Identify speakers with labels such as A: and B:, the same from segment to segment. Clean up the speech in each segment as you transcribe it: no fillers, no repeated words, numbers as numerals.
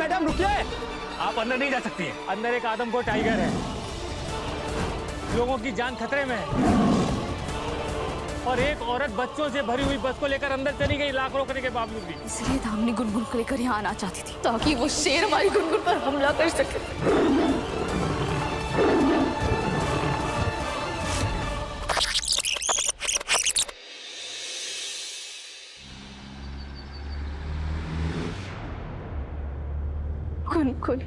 A: Madam रुकिए,
B: आप अंदर नहीं जा सकती हैं।
A: अंदर एक आदमखोर टाइगर है, लोगों की जान खतरे में है। और एक औरत बच्चों से भरी हुई बस को लेकर अंदर चली गई, लाख रोकने के बावजूद भी।
C: इसलिए दामिनी गुनगुन को लेकर यहाँ आना चाहती थी ताकि वो शेर हमारी गुनगुन पर हमला कर सके। गुनगुन,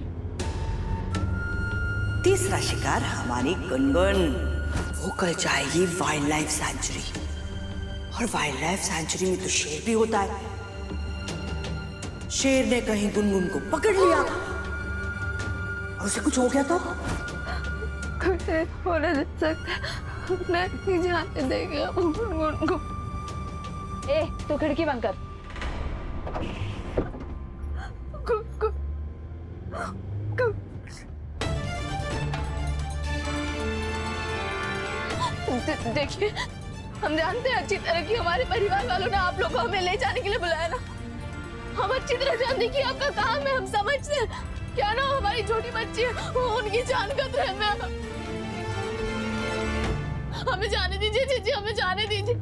D: तीसरा शिकार हमारी गुनगुन। वो कल जाएगी वाइल्ड लाइफ सेंचुरी, और वाइल्ड लाइफ सेंचुरी में तो शेर भी होता है। शेर ने कहीं गुनगुन को पकड़ लिया और उसे कुछ हो गया तो
C: कुछ होने दे सकता, नहीं जाने देगा गुनगुन को।
E: ए, तू खिड़की बंद कर।
C: देखिए, हम जानते हैं अच्छी तरह कि हमारे परिवार वालों ने आप लोगों को हमें ले जाने के लिए बुलाया ना। हम अच्छी तरह जानते हैं कि आपका काम है, हम समझते हैं। क्या ना हमारी छोटी बच्ची है, वो उनकी जान खतरे में। हमें जाने दीजिए जीजी, हमें जाने दीजिए।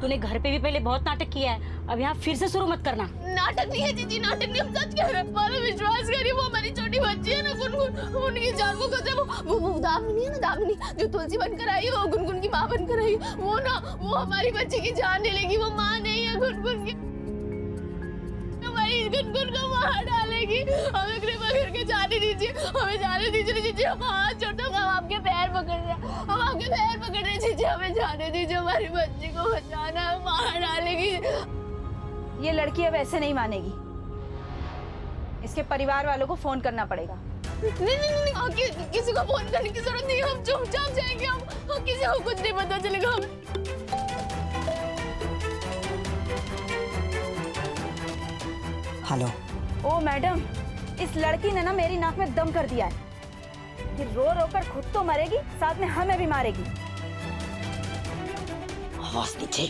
E: तूने घर पे भी पहले बहुत नाटक किया है, अब यहाँ फिर से शुरू मत करना।
C: नाटक नहीं है जीजी, नाटक नहीं, हम सच कह रहे हैं। हमारा विश्वास करिए, वो हमारी छोटी बच्ची है ना गुनगुन, उनकी जान को खतरा। वो दामिनी है ना, दामिनी जो तुलसी बनकर आई है, वो गुनगुन की माँ बनकर आई है। वो ना, वो हमारी बच्ची की जान ले लेगी। वो माँ नहीं है गुनगुन की, हमारी गुनगुन को मार डालेगी। हमें कृपा करके जाने दीजिए, हमें जाने दीजिए जीजी। हम हाथ छोड़ते, हम आपके पैर पकड़ रहे हैं, हम आपके पैर पकड़ रहे जीजी। हमें जाने दीजिए, हमारी बच्ची को बचाना, मार डालेगी।
E: ये लड़की अब ऐसे नहीं मानेगी, इसके परिवार वालों को फोन करना पड़ेगा।
C: नहीं, किसी को फोन करने की जरूरत नहीं है। हम चुपचाप जाएंगे, हम किसी को कुछ नहीं पता चलेगा। हम
D: हेलो।
E: ओ मैडम, इस लड़की ने ना मेरी नाक में दम कर दिया है कि रो रो कर खुद तो मरेगी, साथ में हमें भी मारेगी।
D: आवाज नीचे।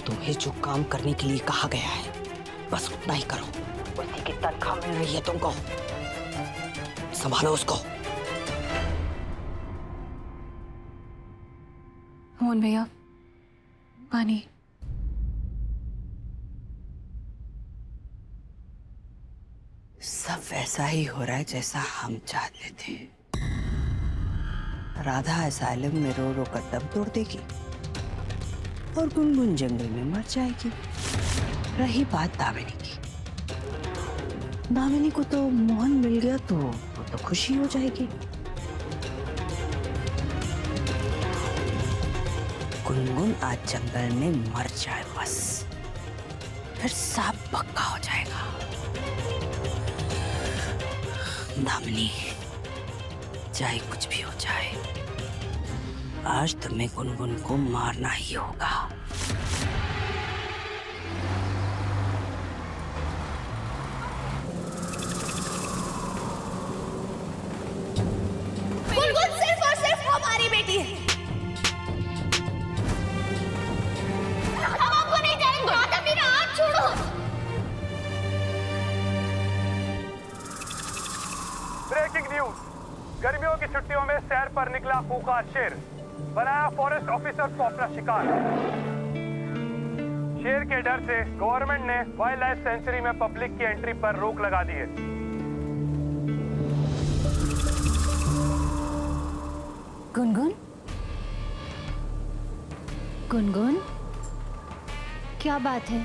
D: तुम्हें जो काम करने के लिए कहा गया है बस उतना ही करो। उसी की तनख्वाह मिल रही है तुमको, संभालो उसको।
C: मोहन भैया, पानी।
D: सब वैसा ही हो रहा है जैसा हम चाहते थे। राधा असाइलम में रो रो कर दम तोड़ देगी और गुनगुन जंगल में मर जाएगी। रही बात दामिनी की, दामिनी को तो मोहन मिल गया तो वो तो खुशी हो जाएगी। गुनगुन आज जंगल में मर जाए बस, फिर सब पक्का हो जाएगा। दामिनी, चाहे कुछ भी हो जाए, आज तुम्हें गुनगुन को मारना ही होगा।
C: गुनगुन सिर्फ और सिर्फ हमारी बेटी है। हम आपको नहीं जाएंगे। राधा मेरा हाथ छोड़ो।
B: ब्रेकिंग न्यूज, गर्मियों की छुट्टियों में सैर पर निकला खूंखार शेर, बनाया फॉरेस्ट ऑफिसर को अपना शिकार। शेर के डर से गवर्नमेंट ने वाइल्ड लाइफ सेंचुरी में पब्लिक की एंट्री पर रोक लगा दी है।
E: गुनगुन, गुनगुन, क्या बात है?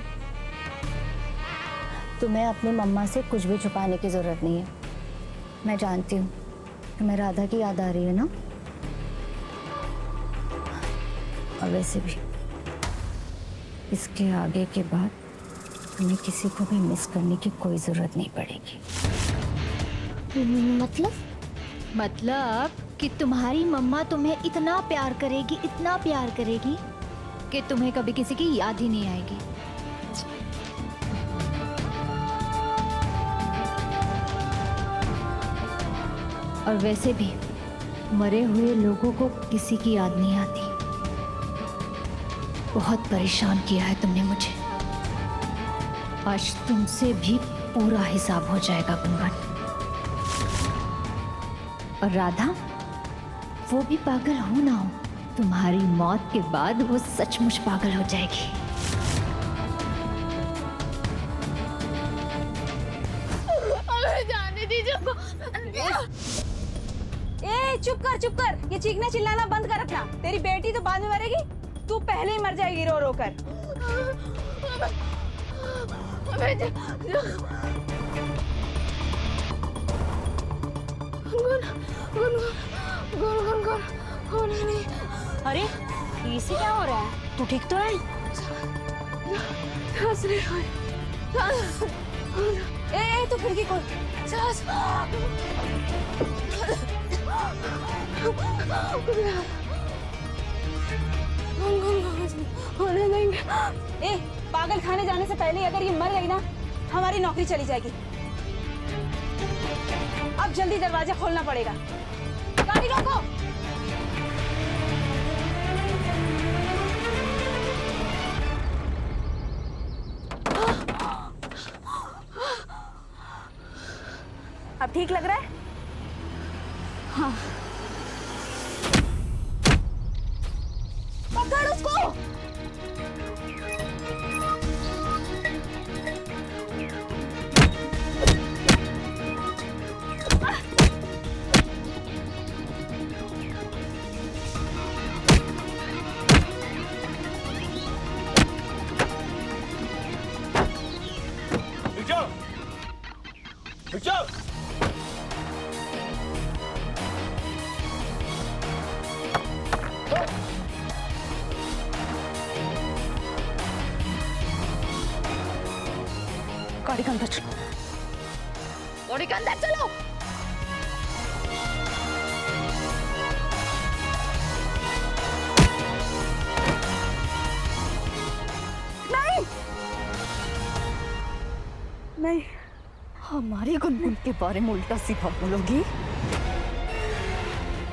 E: तुम्हें अपनी मम्मा से कुछ भी छुपाने की जरूरत नहीं है। मैं जानती हूँ तुम्हें राधा की याद आ रही है ना। और वैसे भी इसके आगे के बाद तुम्हें किसी को भी मिस करने की कोई जरूरत नहीं पड़ेगी।
F: मतलब कि तुम्हारी मम्मा तुम्हें इतना प्यार करेगी, इतना प्यार करेगी कि तुम्हें कभी किसी की याद ही नहीं आएगी। और वैसे भी मरे हुए लोगों को किसी की याद नहीं आती। बहुत परेशान किया है तुमने मुझे। आज तुमसे भी पूरा हिसाब हो जाएगा गुनगुन। और राधा, वो भी पागल हो ना हो, तुम्हारी मौत के बाद वो सचमुच पागल हो जाएगी।
C: हमें जाने दीजिए।
E: ए चुप कर, ये चीखना चिल्लाना बंद कर अपना। तेरी बेटी तो बाद में मरेगी, तू पहले ही मर जाएगी रो रो कर। अरे इसे क्या हो रहा है? तू ठीक तो है? ए तू खिड़की खोल।
C: होने देंगे।
E: ए पागल खाने जाने से पहले अगर ये मर गई ना, हमारी नौकरी चली जाएगी। अब जल्दी दरवाजा खोलना पड़ेगा। गाड़ी रोको। अब ठीक लग रहा है? हाँ। पकड़ उसको। गाड़ी के अंदर चलो।
C: गाड़ी के अंदर चलो।
E: नहीं नहीं, हमारी गुनगुन के बारे में उल्टा सीधा बोलोगी?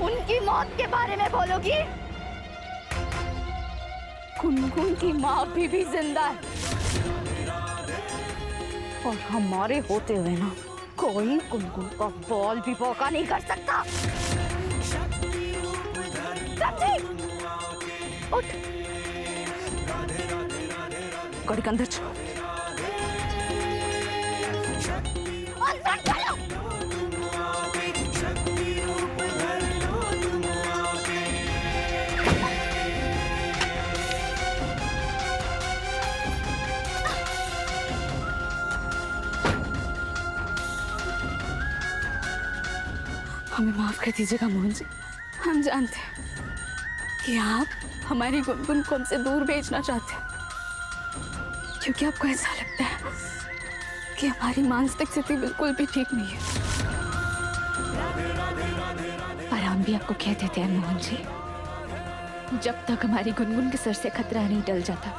C: उनकी मौत के बारे में बोलोगी?
E: गुनगुन की माँ अभी भी जिंदा है और हमारे होते हुए ना कोई गुनगुन का बॉल भी पौका नहीं कर सकता। समझी? उठ, गाड़ी के अंदर चलो।
C: अंदर चलो।
E: हमें माफ कर दीजिएगा मोहन जी, हम जानते हैं कि आप हमारी गुनगुन को हमसे दूर भेजना चाहते हैं, क्योंकि आपको ऐसा लगता है कि हमारी मानसिक स्थिति बिल्कुल भी ठीक नहीं है। पर हम भी आपको कह देते हैं मोहन जी, जब तक हमारी गुनगुन के सर से खतरा नहीं टल जाता,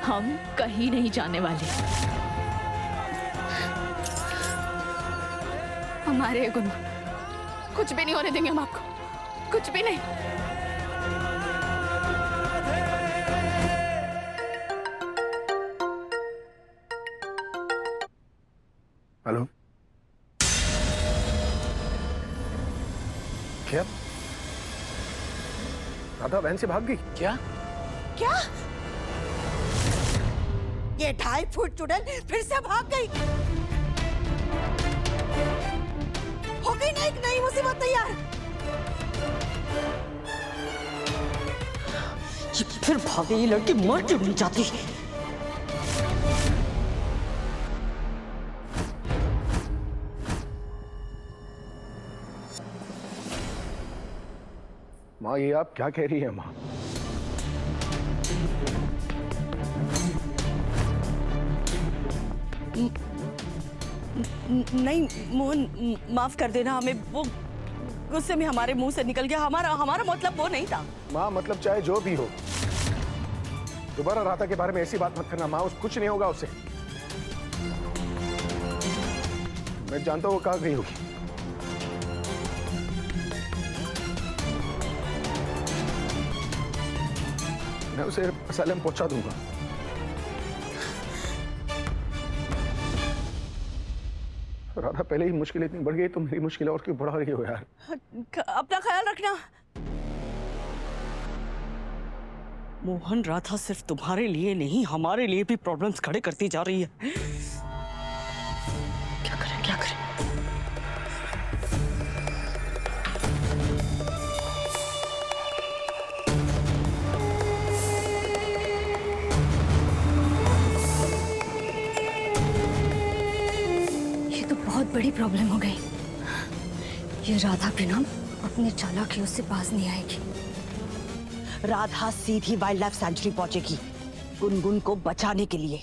E: हम कहीं नहीं जाने वाले। हमारे गुनगुन कुछ भी नहीं होने देंगे हम आपको, कुछ भी नहीं।
B: हेलो, क्या राधा वैन से भाग गई?
D: क्या?
G: क्या? ये 2.5 फुट चुड़ैल फिर से भाग गई। हो गई ना एक नई मुसीबत तैयार।
D: ये फिर भागे, ये लड़की मर क्यों नहीं जाती?
B: माँ, ये आप क्या कह रही है माँ?
G: नहीं मोहन, माफ कर देना हमें, वो गुस्से में हमारे मुंह से निकल गया। हमारा मतलब वो नहीं था।
B: माँ, मतलब चाहे जो भी हो, दोबारा राधा के बारे में ऐसी बात मत करना माँ। कुछ नहीं होगा उससे। मैं जानता हूँ वो कहाँ गई होगी। मैं उसे असलम पहुंचा दूंगा।
H: राधा, पहले ही मुश्किल इतनी बढ़ गई तो मेरी मुश्किल और क्यों बढ़ा रही हो यार?
G: अपना ख्याल रखना। मोहन, राधा सिर्फ तुम्हारे लिए नहीं हमारे लिए भी प्रॉब्लम्स खड़े करती जा रही है। क्या करें क्या करें?
E: ये तो बहुत बड़ी प्रॉब्लम हो गई। ये राधा भी ना अपने चालाकियों से बाज नहीं आएगी।
D: राधा सीधी वाइल्ड लाइफ सेंचुरी पहुंचेगी गुनगुन को बचाने के लिए।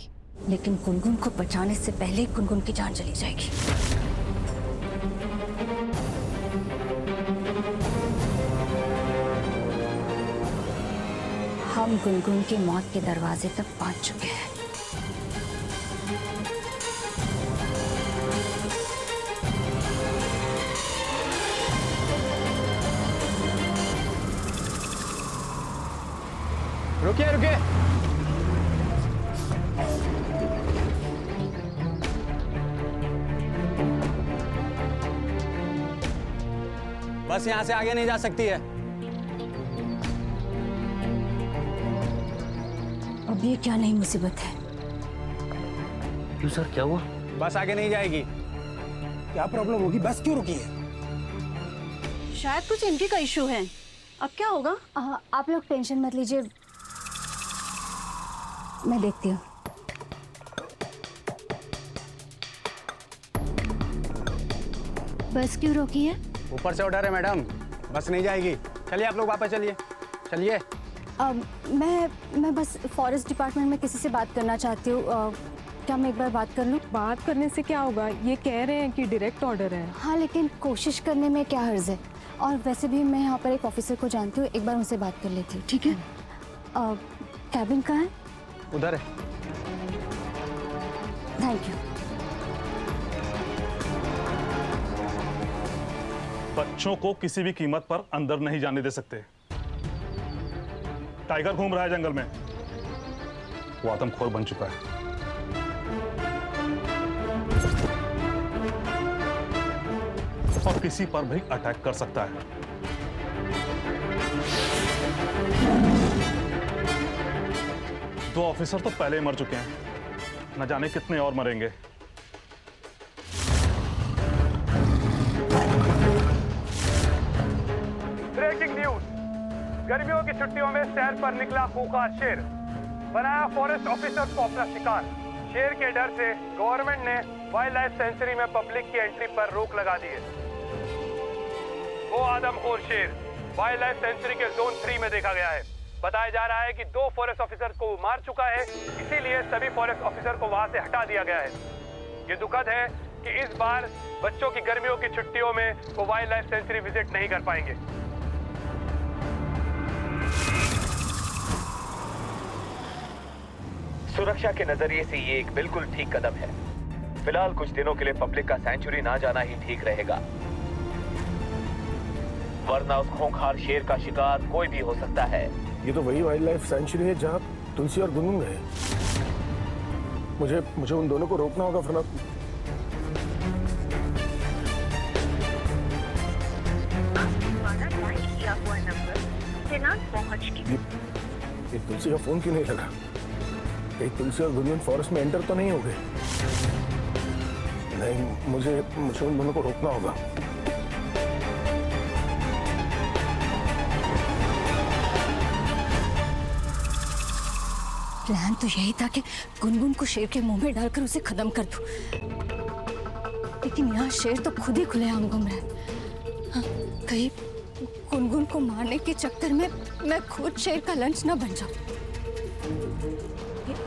E: लेकिन गुनगुन को बचाने से पहले गुनगुन की जान चली जाएगी। हम गुनगुन की मौत के दरवाजे तक पहुंच चुके हैं।
A: रुकिए रुकिए। बस यहाँ से आगे नहीं जा सकती है।
E: अब ये क्या नई मुसीबत है?
I: क्यों सर, क्या हुआ?
A: बस आगे नहीं जाएगी।
I: क्या प्रॉब्लम होगी? बस क्यों रुकी है?
G: शायद कुछ एंट्री का इशू है। अब क्या होगा?
E: आप लोग टेंशन मत लीजिए, मैं देखती हूँ।
F: बस क्यों रोकी है?
A: ऊपर से ऑर्डर है मैडम, बस नहीं जाएगी। चलिए आप लोग वापस चलिए, चलिए।
E: मैं बस फॉरेस्ट डिपार्टमेंट में किसी से बात करना चाहती हूँ। क्या मैं एक बार बात कर लूँ?
J: बात करने से क्या होगा? ये कह रहे हैं कि डायरेक्ट ऑर्डर है।
E: हाँ, लेकिन कोशिश करने में क्या हर्ज है? और वैसे भी मैं यहाँ पर एक ऑफिसर को जानती हूँ, एक बार उनसे बात कर लेती हूँ। ठीक है? कैबिन कहाँ है?
A: उधर है।
E: Thank you.
K: बच्चों को किसी भी कीमत पर अंदर नहीं जाने दे सकते। टाइगर घूम रहा है जंगल में, वो आदमखोर बन चुका है। और किसी पर भी अटैक कर सकता है। दो ऑफिसर तो पहले ही मर चुके हैं, न जाने कितने और मरेंगे।
B: Breaking news. गर्मियों की छुट्टियों में सैर पर निकला खूंखार शेर, बनाया फॉरेस्ट ऑफिसर को अपना शिकार। शेर के डर से गवर्नमेंट ने वाइल्ड लाइफ सेंचुरी में पब्लिक की एंट्री पर रोक लगा दी है। वो आदमखोर शेर वाइल्ड लाइफ सेंचुरी के जोन 3 में देखा गया है। बताया जा रहा है कि 2 फॉरेस्ट ऑफिसर को मार चुका है, इसीलिए सभी फॉरेस्ट ऑफिसर को वहां से हटा दिया गया है। ये दुखद है कि इस बार बच्चों की गर्मियों की छुट्टियों में वो वाइल्ड लाइफ सेंचुरी विजिट नहीं कर पाएंगे।
L: सुरक्षा के नजरिए से ये एक बिल्कुल ठीक कदम है। फिलहाल कुछ दिनों के लिए पब्लिक का सेंचुरी ना जाना ही ठीक रहेगा, वरना उस खूंखार शेर का शिकार कोई भी हो सकता है।
H: ये तो वही वाइल्ड लाइफ सेंचुरी है जहाँ तुलसी और गुनगुन गए। मुझे उन दोनों को रोकना होगा, वरना ये तुलसी का फोन क्यों नहीं लगा? कहीं तुलसी और गुनगुन फॉरेस्ट में एंटर तो नहीं हो गए? नहीं, मुझे उन दोनों को रोकना होगा।
E: प्लान तो यही था कि गुनगुन को शेर के मुंह में डालकर उसे खत्म कर दूं, लेकिन यहाँ शेर तो खुद ही खुलेआम घूम रहा है। हाँ, कहीं गुनगुन को मारने के चक्कर में मैं खुद शेर का लंच न बन जाऊं।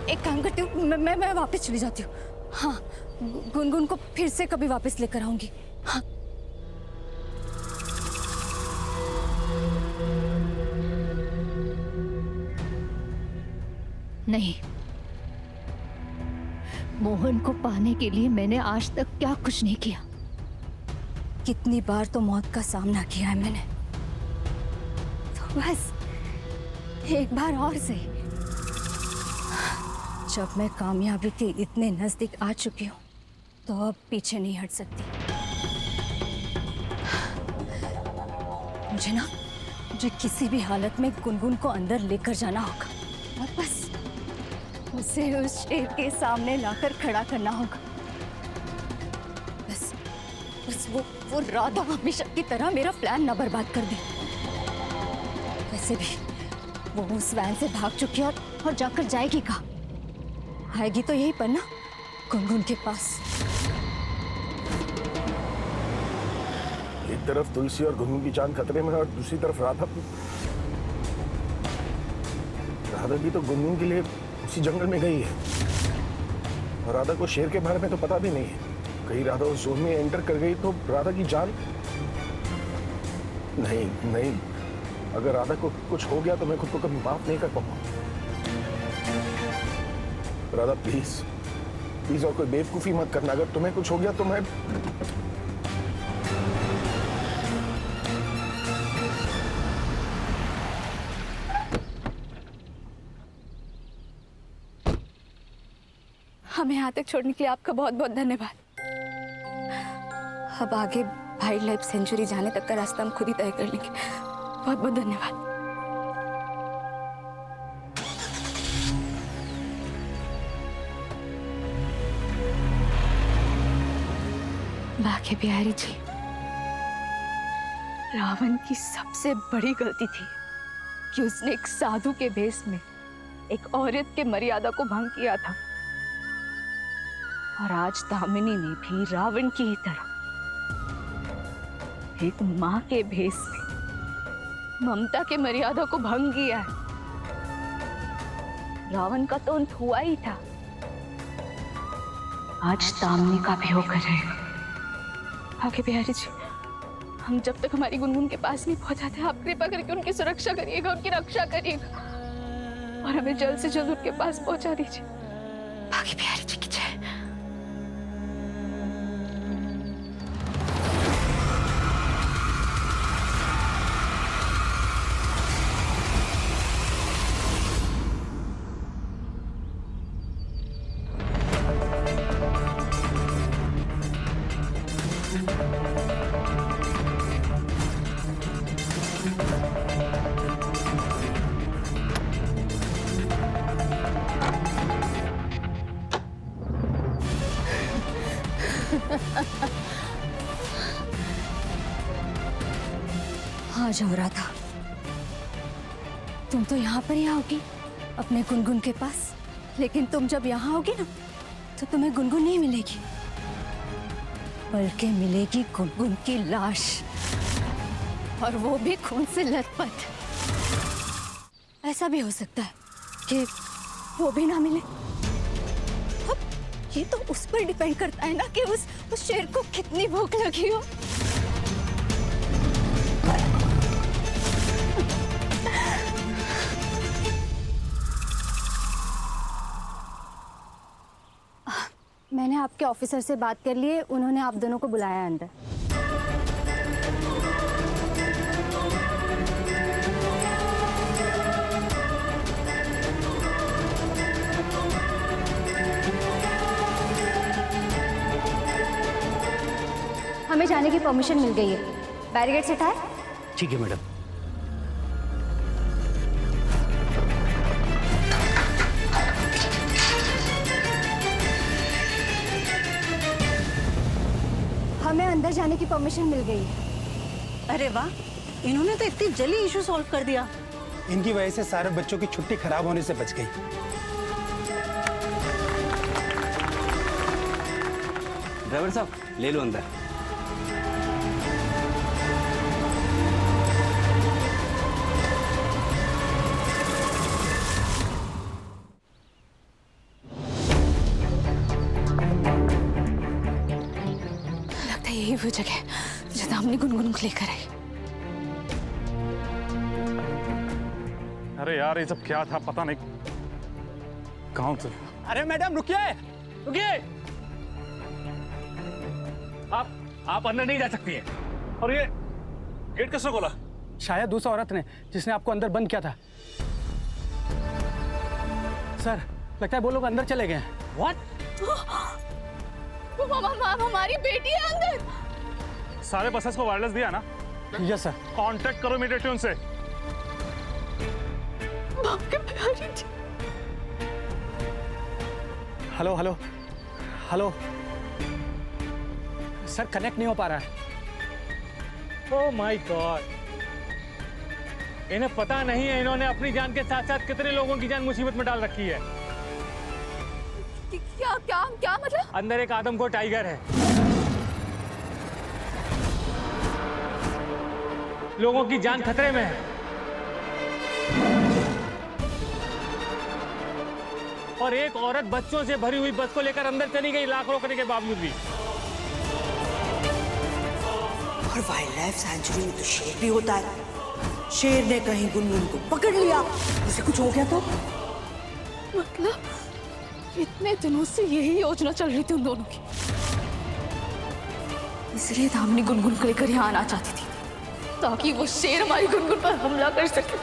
E: एक काम करती हूँ, मैं वापस चली जाती हूँ। हाँ, गुनगुन को फिर से कभी वापस लेकर आऊंगी। हाँ।
F: नहीं, मोहन को पाने के लिए मैंने आज तक क्या कुछ नहीं किया।
E: कितनी बार तो मौत का सामना किया है मैंने, तो बस एक बार और सही। जब मैं कामयाबी के इतने नजदीक आ चुकी हूँ, तो अब पीछे नहीं हट सकती। मुझे किसी भी हालत में गुनगुन को अंदर लेकर जाना होगा और बस उसे उस शेर के सामने लाकर खड़ा करना होगा। बस वो राधा हमेशा की तरह मेरा प्लान ना बर्बाद कर दे। वैसे भी वो उस वैन से भाग चुकी है और जाकर जाएगी कहाँ? आएगी तो यही पर ना, गुनगुन के पास।
H: एक तरफ तुलसी और गुनगुन की जान खतरे में और दूसरी तरफ राधा भी तो गुनगुन के लिए उसी जंगल में गई है। और राधा को शेर के बारे में तो पता भी नहीं है। कहीं राधा उस जोन में एंटर कर गई तो राधा की जान। नहीं, अगर राधा को कुछ हो गया तो मैं खुद को कभी माफ नहीं कर पाऊंगा। राधा प्लीज और कोई बेवकूफी मत करना। अगर तुम्हें कुछ हो गया तो मैं
E: हमें यहाँ तक छोड़ने के लिए आपका बहुत बहुत धन्यवाद। अब आगे वाइल्ड लाइफ सेंचुरी जाने तक का रास्ता हम खुद ही तय कर लेंगे। बहुत बहुत धन्यवाद। बाकी बिहारी जी, रावण की सबसे बड़ी गलती थी कि उसने एक साधु के भेष में एक औरत के मर्यादा को भंग किया था। और आज दामिनी ने भी रावण की ही तरह एक मां के भेष में ममता के मर्यादा को भंग किया है। रावण का तो अंत हुआ ही था, आज दामिनी का भी होकर रहेगा। आगे बिहारी जी, हम जब तक हमारी गुनगुन के पास नहीं पहुंचाते, आप कृपा करके उनकी सुरक्षा करिएगा, उनकी रक्षा करिएगा और हमें जल्द से जल्द उनके पास पहुंचा दीजिए। बाकी बिहारी जी की जय। आ जाओ राधा, तुम तो यहाँ पर ही आओगी अपने गुनगुन के पास, लेकिन तुम जब यहाँ आओगी ना तो तुम्हें गुनगुन नहीं मिलेगी, बल्कि मिलेगी गुनगुन की लाश, और वो भी खून से लथपथ। ऐसा भी हो सकता है कि वो भी ना मिले। अब ये तो उस पर डिपेंड करता है ना कि उस शेर को कितनी भूख लगी हो। मैंने आपके ऑफिसर से बात कर ली है, उन्होंने आप दोनों को बुलाया है अंदर। हमें जाने की परमिशन मिल गई है। बैरिकेड से हटाए।
I: ठीक है मैडम।
E: हमें अंदर जाने की परमिशन मिल गई है।
G: अरे वाह, इन्होंने तो इतनी जल्दी इशू सॉल्व कर दिया।
I: इनकी वजह से सारे बच्चों की छुट्टी खराब होने से बच गई। ड्राइवर साहब, ले लो अंदर।
E: लगता है यही वो जगह जो दामिनी गुनगुन को लेकर आई।
K: अरे यार, ये सब क्या था पता नहीं। कहाँ से?
I: अरे मैडम रुकिए,
A: रुकिए, आप अंदर नहीं जा सकती हैं।
K: और ये गेट किसने खोला?
I: शायद उस औरत ने जिसने आपको अंदर बंद किया था। सर, लगता है वो लोग अंदर चले गए हैं।
A: What?
C: हमारी बेटी है अंदर।
K: सारे बसेस को वायरलेस दिया ना?
I: Yes sir.
K: कांटेक्ट करो इमीडिएटली उनसे।
I: Hello hello hello sir, connect नहीं हो पा रहा है।
A: ओह माय गॉड, इन्हें पता नहीं है इन्होंने अपनी जान के साथ साथ कितने लोगों की जान मुसीबत में डाल रखी है।
E: क्या क्या क्या मतलब?
A: अंदर एक आदमखोर टाइगर है, लोगों की जान खतरे में है। और एक औरत बच्चों से भरी हुई बस को लेकर अंदर चली गई, लाख रोकने के बावजूद भी।
D: और वाइल्ड लाइफ सेंचुरी में तो शेर भी होता है। शेर ने कहीं गुनगुन को पकड़ लिया, उसे कुछ हो गया तो?
E: मतलब इतने दिनों से यही योजना चल रही थी उन दोनों की, इसलिए दामिनी गुनगुन को लेकर यहाँ आना चाहती थी ताकि वो शेर हमारी गुनगुन पर हमला कर सके।